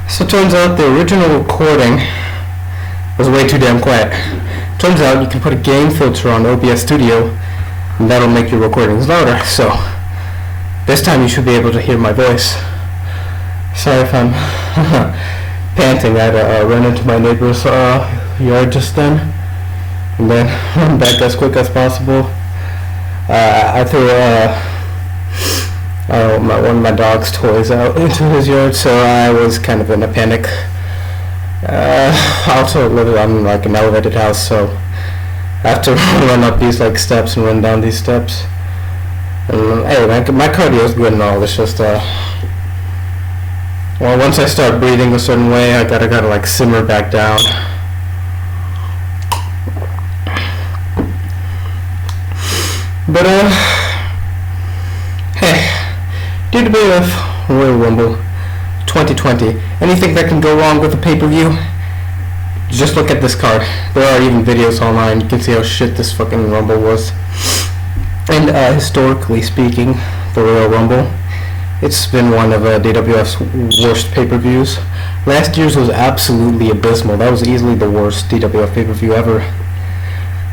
So it turns out the original recording was way too damn quiet. Turns out you can put a gain filter on OBS Studio and that'll make your recordings louder. So this time you should be able to hear my voice. Sorry if I'm panting. I had to run into my neighbor's yard just then and then run back as quick as possible. I threw one of my dog's toys out into his yard, so I was kind of in a panic. I also live on like an elevated house, so I have to run up these like steps and run down these steps. And hey, my cardio is good and all. It's just well, once I start breathing a certain way, I gotta like simmer back down. But hey, DWF Royal Rumble 2020. Anything that can go wrong with a pay-per-view? Just look at this card. There are even videos online. You can see how shit this fucking Rumble was. And historically speaking, the Royal Rumble, it's been one of DWF's worst pay-per-views. Last year's was absolutely abysmal. That was easily the worst DWF pay-per-view ever.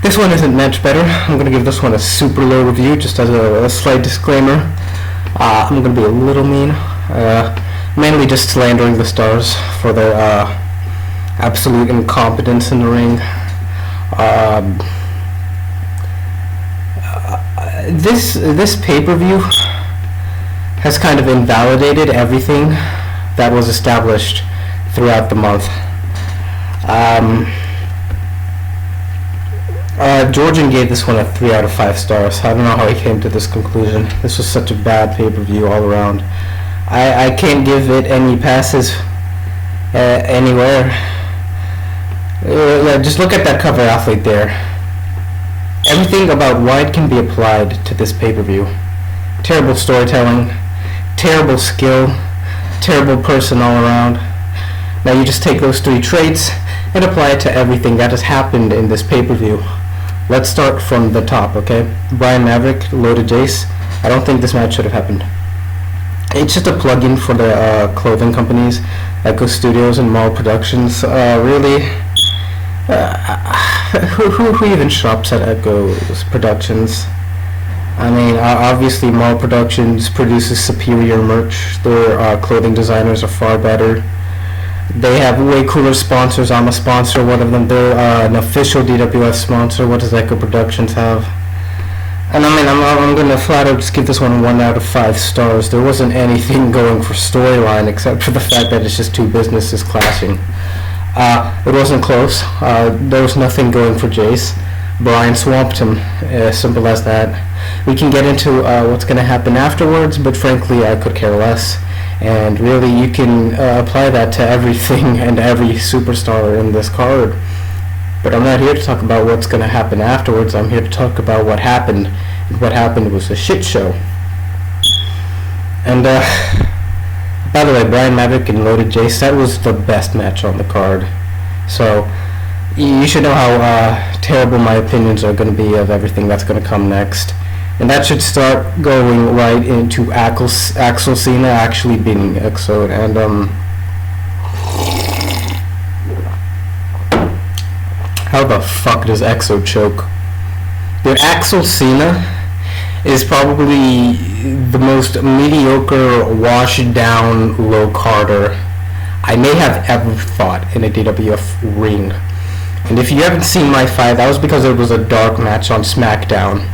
This one isn't much better. I'm going to give this one a super low review, just as a slight disclaimer. I'm going to be a little mean. Mainly just slandering the stars for their absolute incompetence in the ring. This pay-per-view has kind of invalidated everything that was established throughout the month. Georgian gave this one a 3 out of 5 stars. I don't know how he came to this conclusion. This was such a bad pay-per-view all around. I can't give it any passes anywhere. Just look at that cover athlete there. Everything about White can be applied to this pay-per-view. Terrible storytelling, terrible skill, terrible person all around. Now you just take those 3 traits and apply it to everything that has happened in this pay-per-view. Let's start from the top, okay? Brian Maverick, Loaded Jace. I don't think this match should have happened. It's just a plug-in for the clothing companies, Echo Studios and Mall Productions. Really, who even shops at Echo Productions? I mean, obviously Mall Productions produces superior merch. Their clothing designers are far better. They have way cooler sponsors. I'm a sponsor, one of them. They're an official DWF sponsor. What does Echo Productions have? And I mean, I'm going to flat out just give this one 1 out of 5 stars. There wasn't anything going for storyline except for the fact that it's just 2 businesses clashing. It wasn't close. There was nothing going for Jace. Brian swamped him. Simple as that. We can get into what's going to happen afterwards, but frankly, I could care less. And really, you can apply that to everything and every superstar in this card. But I'm not here to talk about what's going to happen afterwards. I'm here to talk about what happened. And what happened was a shit show. And by the way, Brian Maverick and Loaded Jace, that was the best match on the card. So you should know how terrible my opinions are going to be of everything that's going to come next. And that should start going right into Axel Cena actually beating Exo. And how the fuck does Exo choke? Dude, Axel Cena is probably the most mediocre, washed down low carder I may have ever fought in a DWF ring. And if you haven't seen my fight, that was because it was a dark match on SmackDown.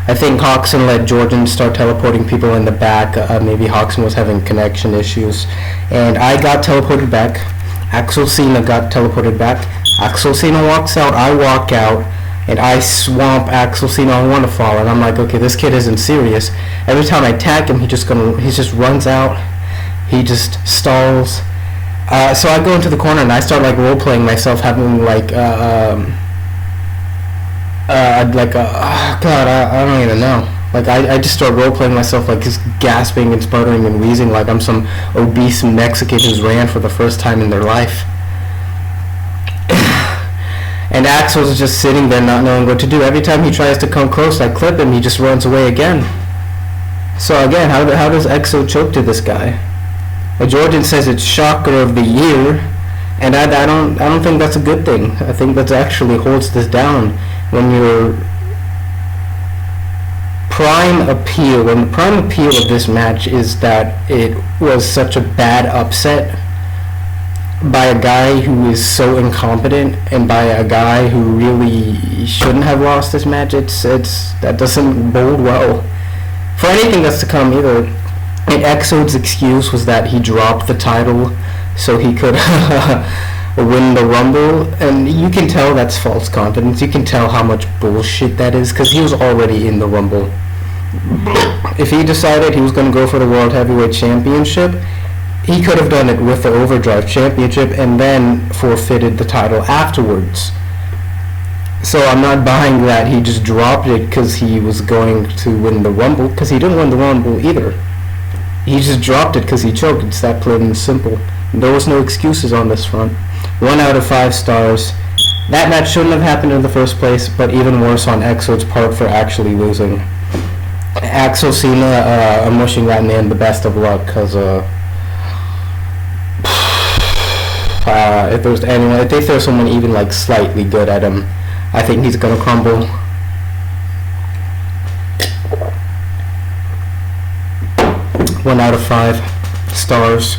I think Hawkson let Jordan start teleporting people in the back. Maybe Hawkson was having connection issues. And I got teleported back. Axel Cena got teleported back. Axel Cena walks out. I walk out. And I swamp Axel Cena on Wonderfall. And I'm like, okay, this kid isn't serious. Every time I tag him, he just runs out. He just stalls. So I go into the corner and I start like role-playing myself having like God, I don't even know. Like I just start role-playing myself like just gasping and sputtering and wheezing like I'm some obese Mexican who's ran for the first time in their life. And Axel's just sitting there not knowing what to do. Every time he tries to come close, I clip him, he just runs away again. So again, how does Exo choke to this guy? Jordan says it's shocker of the year, and I don't think that's a good thing. I think that actually holds this down. When your prime appeal, when the prime appeal of this match is that it was such a bad upset by a guy who is so incompetent and by a guy who really shouldn't have lost this match, it's that doesn't bode well for anything that's to come either. And Exode's excuse was that he dropped the title so he could win the Rumble, and you can tell that's false confidence. You can tell how much bullshit that is, because he was already in the Rumble. If he decided he was going to go for the World Heavyweight Championship, he could have done it with the Overdrive Championship and then forfeited the title afterwards. So I'm not buying that he just dropped it because he was going to win the Rumble, because he didn't win the Rumble either. He just dropped it because he choked. It's that plain and simple. There was no excuses on this front. 1 out of 5 stars. That match shouldn't have happened in the first place, but even worse on Exode's part for actually losing. Axel Cena, I'm wishing that man the best of luck, because if there's anyone, if they throw someone even like slightly good at him, I think he's gonna crumble. One out of 5 stars.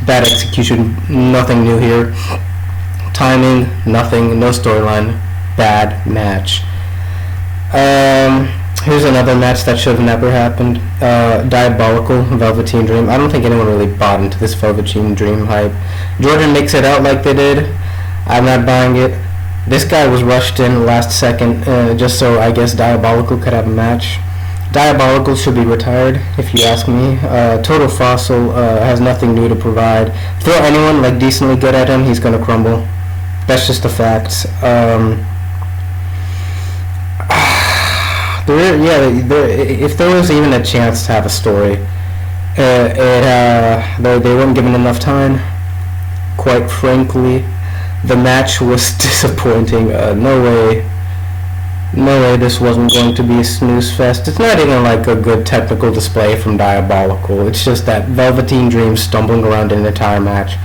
Bad execution, nothing new here. Timing, nothing, no storyline, bad match. Here's another match that should have never happened. Diabolical, Velveteen Dream. I don't think anyone really bought into this Velveteen Dream hype. Jordan makes it out like they did. I'm not buying it. This guy was rushed in last second just so I guess Diabolical could have a match. Diabolical should be retired, if you ask me. Total Fossil has nothing new to provide. Throw anyone like decently good at him, he's gonna crumble. That's just a fact. If there was even a chance to have a story, they weren't given enough time. Quite frankly, the match was disappointing. No way this wasn't going to be a snooze fest. It's not even like a good technical display from Diabolical. It's just that Velveteen Dream stumbling around an entire match,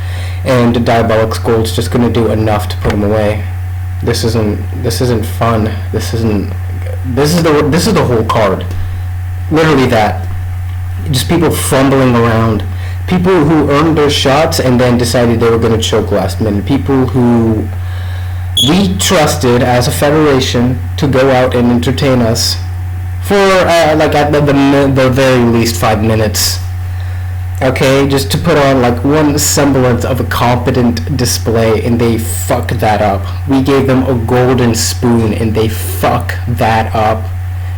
and Diabolic's Gold's just going to do enough to put him away. This isn't fun. This is the whole card. Literally that. Just people fumbling around. People who earned their shots and then decided they were going to choke last minute. People who we trusted as a federation to go out and entertain us for like at the very least 5 minutes. Okay, just to put on like one semblance of a competent display, and they fuck that up. We gave them a golden spoon and they fuck that up.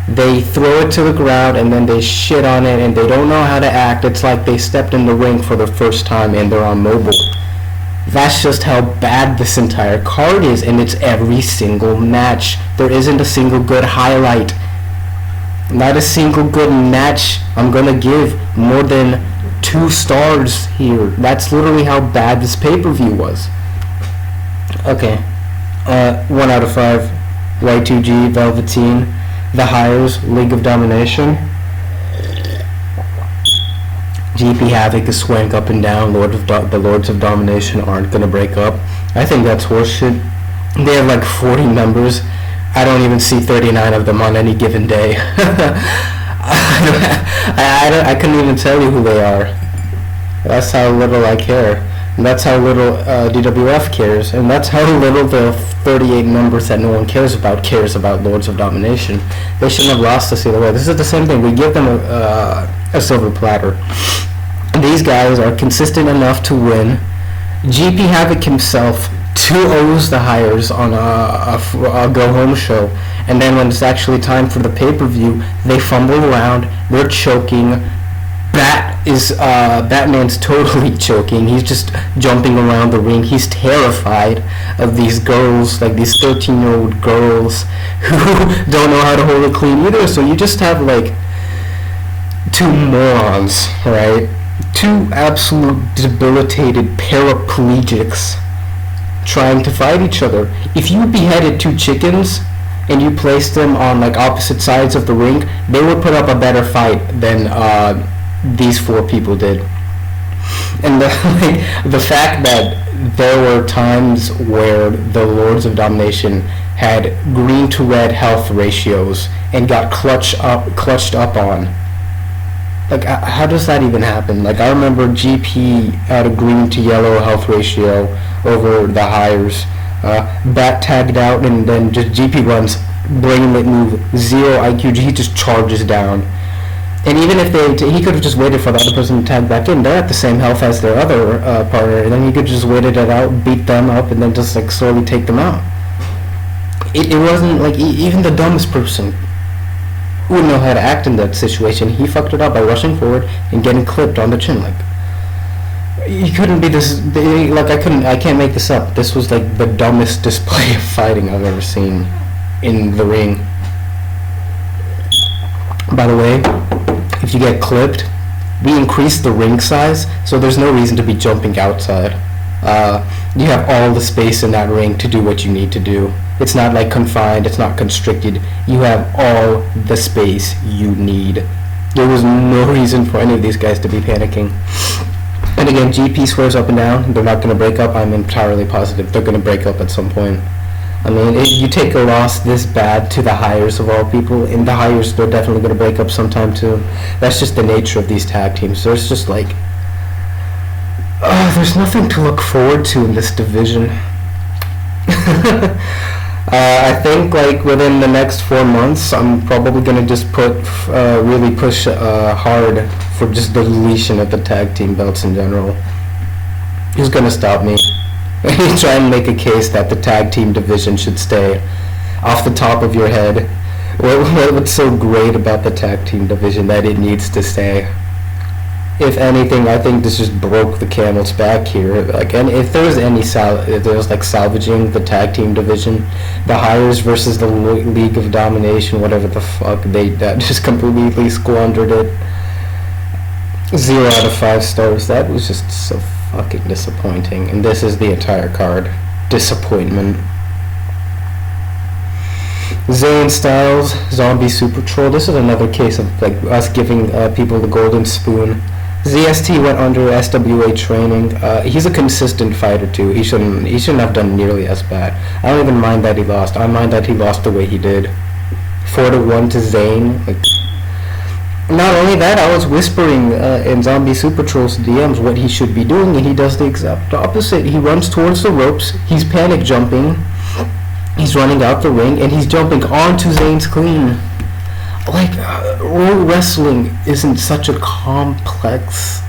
They throw it to the ground and then they shit on it and they don't know how to act. It's like they stepped in the ring for the first time and they're on mobile. That's just how bad this entire card is, and it's every single match. There isn't a single good highlight. Not a single good match. I'm gonna give more than 2 stars here. That's literally how bad this pay-per-view was. Okay. 1 out of 5. Y2G, Velveteen, The Hires, League of Domination. GP Havoc is swaying up and down. The Lords of Domination aren't going to break up. I think that's horseshit. They have like 40 members. I don't even see 39 of them on any given day. I couldn't even tell you who they are. That's how little I care. And that's how little DWF cares. And that's how little the 38 members that no one cares about Lords of Domination. They shouldn't have lost us either way. This is the same thing. We give them a silver platter. These guys are consistent enough to win. GP Havoc himself 2-0s the Hires on a go-home show. And then when it's actually time for the pay-per-view, they fumble around. They're choking. Batman's totally choking. He's just jumping around the ring. He's terrified of these girls, like these 13-year-old girls who don't know how to hold it clean either. So you just have like 2 morons, right? 2 absolute debilitated paraplegics trying to fight each other. If you beheaded 2 chickens and you placed them on like opposite sides of the ring, they would put up a better fight than these 4 people did. And the fact that there were times where the Lords of Domination had green to red health ratios and got clutched up on. Like, how does that even happen? Like, I remember GP had a green to yellow health ratio over the hires. Bat tagged out, and then just GP runs brainlet move, 0 IQ. He just charges down. And even if he could have just waited for the other person to tag back in. They're at the same health as their other partner, and then he could just waited it out, beat them up, and then just like slowly take them out. It wasn't like even the dumbest person wouldn't know how to act in that situation. He fucked it up by rushing forward and getting clipped on the chin. Like, you couldn't be this. Like, I can't make this up. This was like the dumbest display of fighting I've ever seen in the ring. By the way, if you get clipped, we increased the ring size, so there's no reason to be jumping outside. You have all the space in that ring to do what you need to do. It's not like confined, it's not constricted. You have all the space you need. There was no reason for any of these guys to be panicking. And again, GP swears up and down, they're not going to break up. I'm entirely positive they're going to break up at some point. I mean, you take a loss this bad to the hires of all people, and the hires, they're definitely going to break up sometime too. That's just the nature of these tag teams. There's just like, there's nothing to look forward to in this division. I think like within the next 4 months, I'm probably going to just really push hard for just the deletion of the tag team belts in general. Who's going to stop me? Try and make a case that the tag team division should stay. Off the top of your head, what's so great about the tag team division that it needs to stay? If anything, I think this just broke the camel's back here. Like, and if there was like salvaging the tag team division, the hires versus the League of Domination, whatever the fuck, that just completely squandered it. 0 out of 5 stars. That was just so fucking disappointing. And this is the entire card. Disappointment. Zayn Styles, Zombie Super Troll. This is another case of like us giving people the golden spoon. ZST went under SWA training. He's a consistent fighter too. He shouldn't have done nearly as bad. I don't even mind that he lost. I mind that he lost the way he did. 4-1 to Zayn. Like, not only that, I was whispering in Zombie Super Troll's DMs what he should be doing, and he does the exact opposite. He runs towards the ropes. He's panic jumping. He's running out the ring, and he's jumping onto Zayn's clean. Like, role wrestling isn't such a complex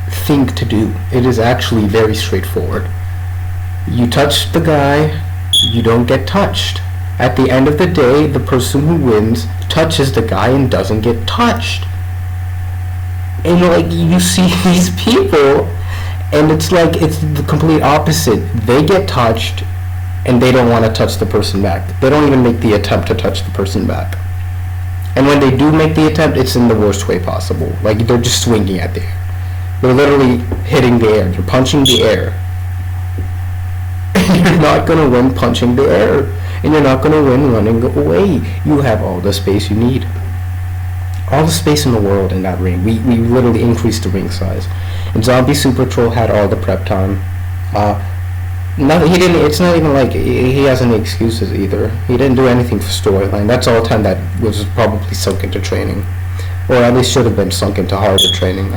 thing to do. It is actually very straightforward. You touch the guy, you don't get touched. At the end of the day, the person who wins touches the guy and doesn't get touched. And like, you see these people, and it's like, it's the complete opposite. They get touched, and they don't want to touch the person back. They don't even make the attempt to touch the person back. And when they do make the attempt, it's in the worst way possible. Like, they're just swinging at the air. They're literally hitting the air. They're punching the air. And you're not going to win punching the air. And you're not going to win running away. You have all the space you need. All the space in the world in that ring. We literally increased the ring size. And Zombie Super Troll had all the prep time. He didn't. It's not even like he has any excuses either. He didn't do anything for storyline. That's all time that was probably sunk into training, or at least should have been sunk into harder training.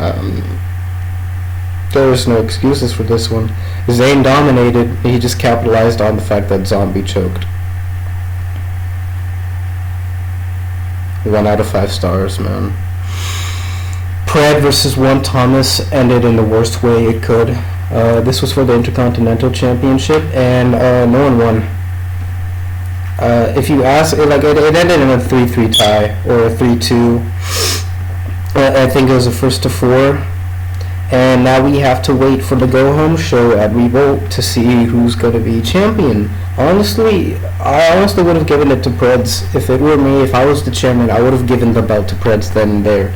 There was no excuses for this one. Zayn dominated. He just capitalized on the fact that Zombie choked. 1 out of 5 stars, man. Pred versus One Thomas ended in the worst way it could. This was for the Intercontinental Championship, and no one won. If you ask, like, it ended in a 3-3 tie, or a 3-2. I think it was a 1-4. And now we have to wait for the go-home show at Revolt to see who's going to be champion. I honestly would have given it to Preds. If it were me, if I was the chairman, I would have given the belt to Preds then and there.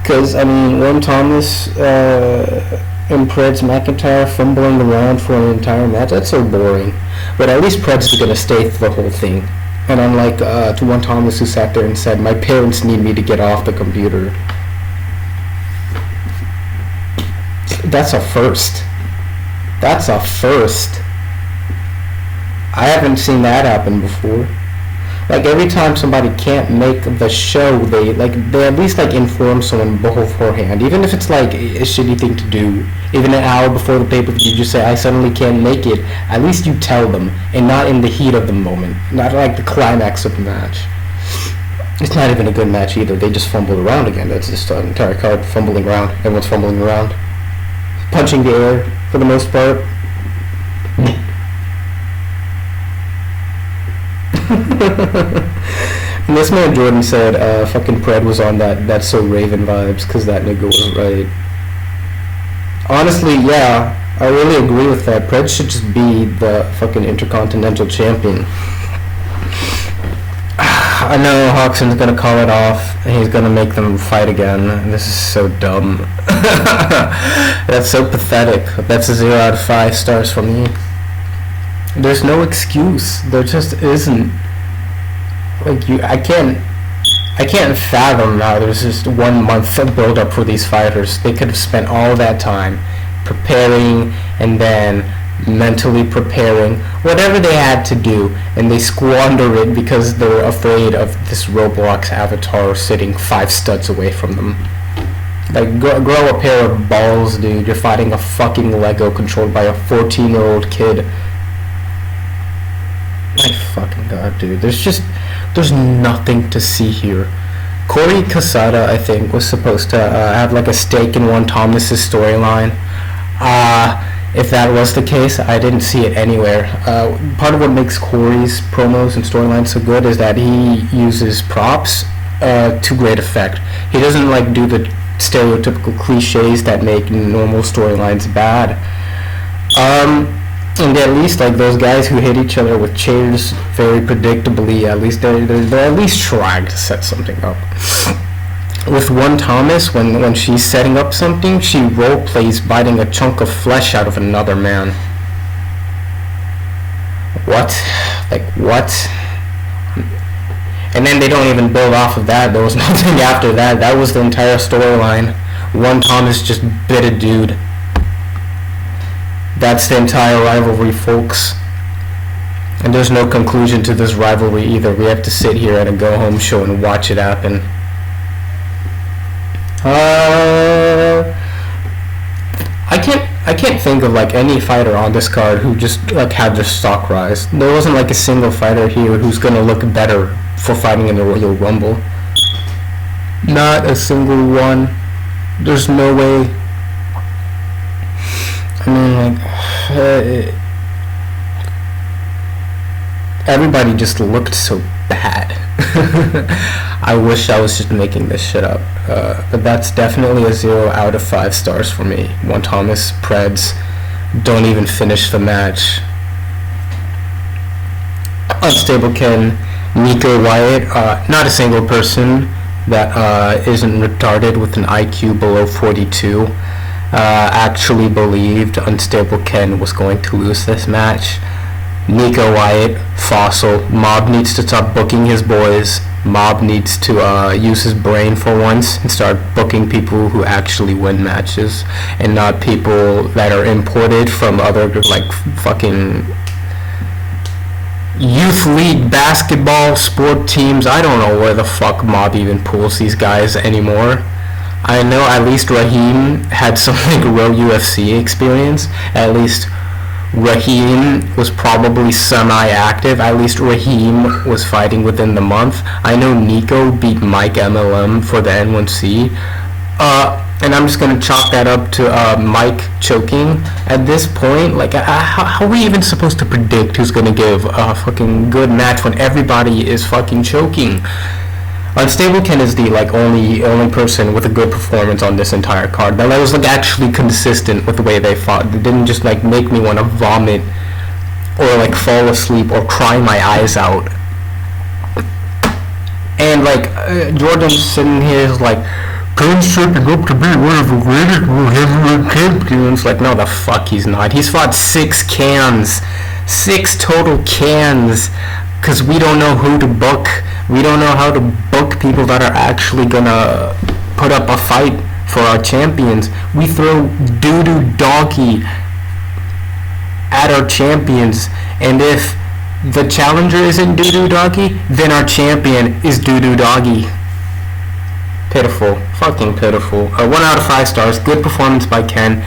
Because, I mean, One Thomas and Preds McIntyre fumbling around for an entire match, that's so boring. But at least Preds is going to stay through the whole thing. And unlike to One Thomas, who sat there and said, "My parents need me to get off the computer." That's a first. That's a first. I haven't seen that happen before. Like every time somebody can't make the show, they at least like inform someone beforehand, even if it's like a shitty thing to do. Even an hour before the pay-per-view, you just say I suddenly can't make it. At least you tell them, and not in the heat of the moment, not like the climax of the match. It's not even a good match either. They just fumbled around again. That's just an entire card fumbling around. Everyone's fumbling around, punching the air for the most part. And this man Jordan said fucking Pred was on that's so Raven vibes, because that nigga was right. Honestly, yeah, I really agree with that. Pred should just be the fucking Intercontinental Champion. I know Hawkson's gonna call it off, and he's gonna make them fight again. This is so dumb. That's so pathetic. That's a 0 out of 5 stars for me. There's no excuse. There just isn't. Like I can't fathom how there's just 1 month of build up for these fighters. They could have spent all that time preparing and then mentally preparing, whatever they had to do, and they squander it because they're afraid of this Roblox avatar sitting 5 studs away from them. Like, grow a pair of balls, dude. You're fighting a fucking Lego controlled by a 14-year-old kid. My fucking god, dude. There's nothing to see here. Corey Casada, I think, was supposed to have like a stake in Juan Thomas's storyline. If that was the case, I didn't see it anywhere. Part of what makes Corey's promos and storylines so good is that he uses props to great effect. He doesn't like do the stereotypical cliches that make normal storylines bad. And at least like those guys who hit each other with chairs very predictably, at least they're at least trying to set something up. With Juan Thomas, when she's setting up something, she role plays biting a chunk of flesh out of another man. What? Like what? And then they don't even build off of that. There was nothing after that. That was the entire storyline. Juan Thomas just bit a dude. That's the entire rivalry, folks. And there's no conclusion to this rivalry either. We have to sit here at a go-home show and watch it happen. I can't think of like any fighter on this card who just like had their stock rise. There wasn't like a single fighter here who's gonna look better for fighting in the Royal Rumble. Not a single one. There's no way. I mean, like, everybody just looked so bad. I wish I was just making this shit up. But that's definitely a 0 out of 5 stars for me. Juan Thomas, Preds, don't even finish the match. Unstable Ken, Nico Wyatt, not a single person that isn't retarded with an IQ below 42 actually believed Unstable Ken was going to lose this match. Nico Wyatt, Fossil, Mob needs to stop booking his boys. Mob needs to use his brain for once and start booking people who actually win matches and not people that are imported from other like fucking youth league basketball sport teams. I don't know where the fuck Mob even pulls these guys anymore. I know at least Raheem had some like real UFC experience. At least Raheem was probably semi-active. At least Raheem was fighting within the month. I know Nico beat Mike MLM for the N1C. And I'm just gonna chalk that up to Mike choking. At this point, like, how are we even supposed to predict who's gonna give a fucking good match when everybody is fucking choking? Unstable Ken is the like only person with a good performance on this entire card. That was like actually consistent with the way they fought. They didn't just like make me want to vomit or like fall asleep or cry my eyes out. And like Jordan's sitting here is like, Ken's shaping up to be one of the greatest heavyweight champions. Like, no, the fuck he's not. He's fought 6 cans, 6 total cans. Because we don't know who to book. We don't know how to book people that are actually gonna put up a fight for our champions. We throw doo-doo doggy at our champions, and if the challenger isn't doo-doo doggy, then our champion is doo-doo doggy. Pitiful. Fucking pitiful. 1 out of 5 stars. Good performance by Ken.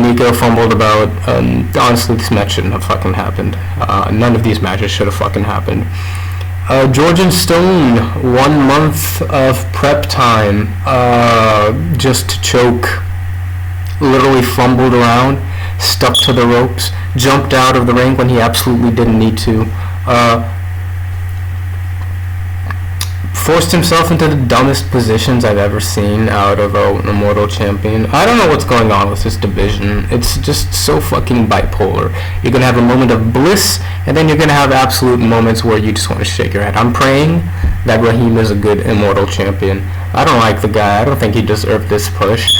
Nico fumbled about. Honestly, this match shouldn't have fucking happened. None of these matches should have fucking happened. George and Stone, 1 month of prep time, just to choke. Literally fumbled around, stuck to the ropes, jumped out of the ring when he absolutely didn't need to. Forced himself into the dumbest positions I've ever seen out of an Immortal Champion. I don't know what's going on with this division. It's just so fucking bipolar. You're going to have a moment of bliss, and then you're going to have absolute moments where you just want to shake your head. I'm praying that Raheem is a good Immortal Champion. I don't like the guy. I don't think he deserved this push.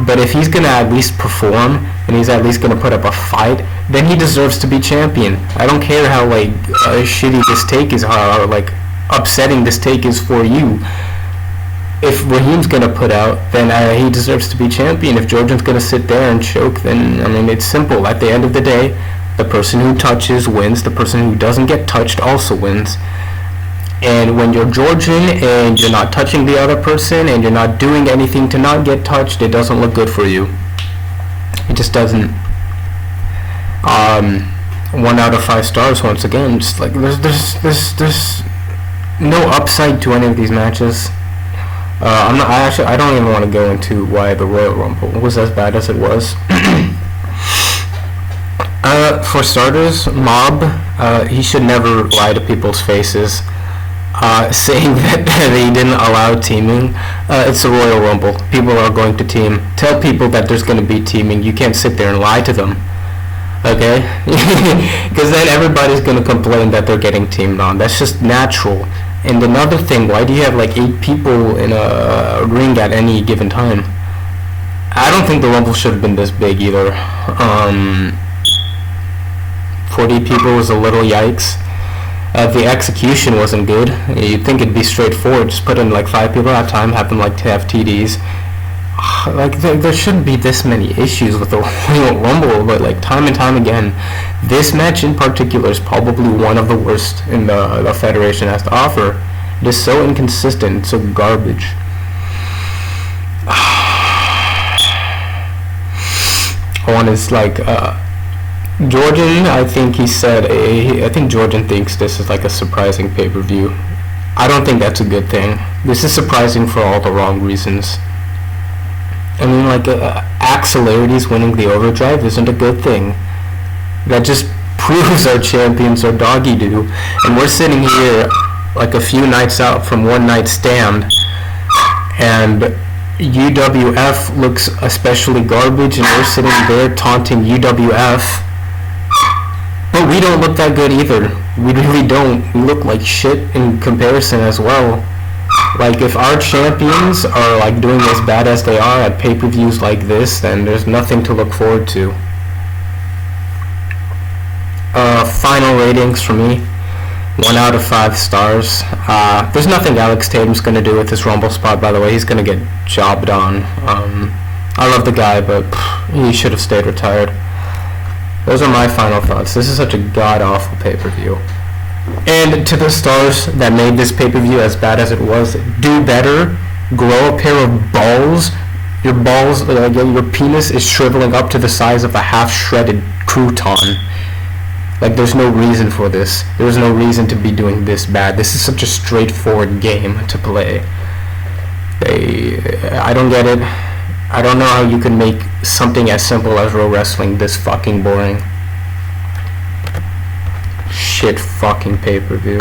But if he's going to at least perform, and he's at least going to put up a fight, then he deserves to be champion. I don't care how, shitty this take is, how, upsetting this take is for you. If Raheem's gonna put out, then he deserves to be champion. If Georgian's gonna sit there and choke, then it's simple. At the end of the day, the person who touches wins. The person who doesn't get touched also wins. And when you're Georgian and you're not touching the other person and you're not doing anything to not get touched, it doesn't look good for you. It just doesn't. 1 out of 5 stars once again. Just there's no upside to any of these matches. I don't even want to go into why the Royal Rumble was as bad as it was. For starters, Mob, he should never lie to people's faces, saying that they didn't allow teaming. It's a Royal Rumble. People are going to team. Tell people that there's going to be teaming. You can't sit there and lie to them. Okay? Because then everybody's going to complain that they're getting teamed on. That's just natural. And another thing, why do you have 8 people in a ring at any given time? I don't think the Rumble should have been this big either. 40 people was a little yikes. The execution wasn't good. You'd think it'd be straightforward. Just put in 5 people at a time, have them have TDs. There shouldn't be this many issues with the Royal Rumble, but time and time again, this match in particular is probably one of the worst in the Federation has to offer. It is so inconsistent, so garbage. One is Georgian, I think he said, I think Georgian thinks this is a surprising pay-per-view. I don't think that's a good thing. This is surprising for all the wrong reasons. Axelarities winning the Overdrive isn't a good thing. That just proves our champions are doggy doo. And we're sitting here a few nights out from one night stand, and UWF looks especially garbage, and we're sitting there taunting UWF. But we don't look that good either. We really don't. We look like shit in comparison as well. If our champions are doing as bad as they are at pay-per-views like this, then there's nothing to look forward to. Final ratings for me, 1 out of 5 stars. There's nothing Alex Tatum's going to do with this Rumble spot, by the way. He's going to get jobbed on. I love the guy, but he should have stayed retired. Those are my final thoughts. This is such a god-awful pay-per-view. And to the stars that made this pay-per-view as bad as it was, do better. Grow a pair of balls. Your balls, your penis is shriveling up to the size of a half-shredded crouton. There's no reason for this. There's no reason to be doing this bad. This is such a straightforward game to play. I don't get it. I don't know how you can make something as simple as Pro Wrestling this fucking boring. Shit fucking pay-per-view.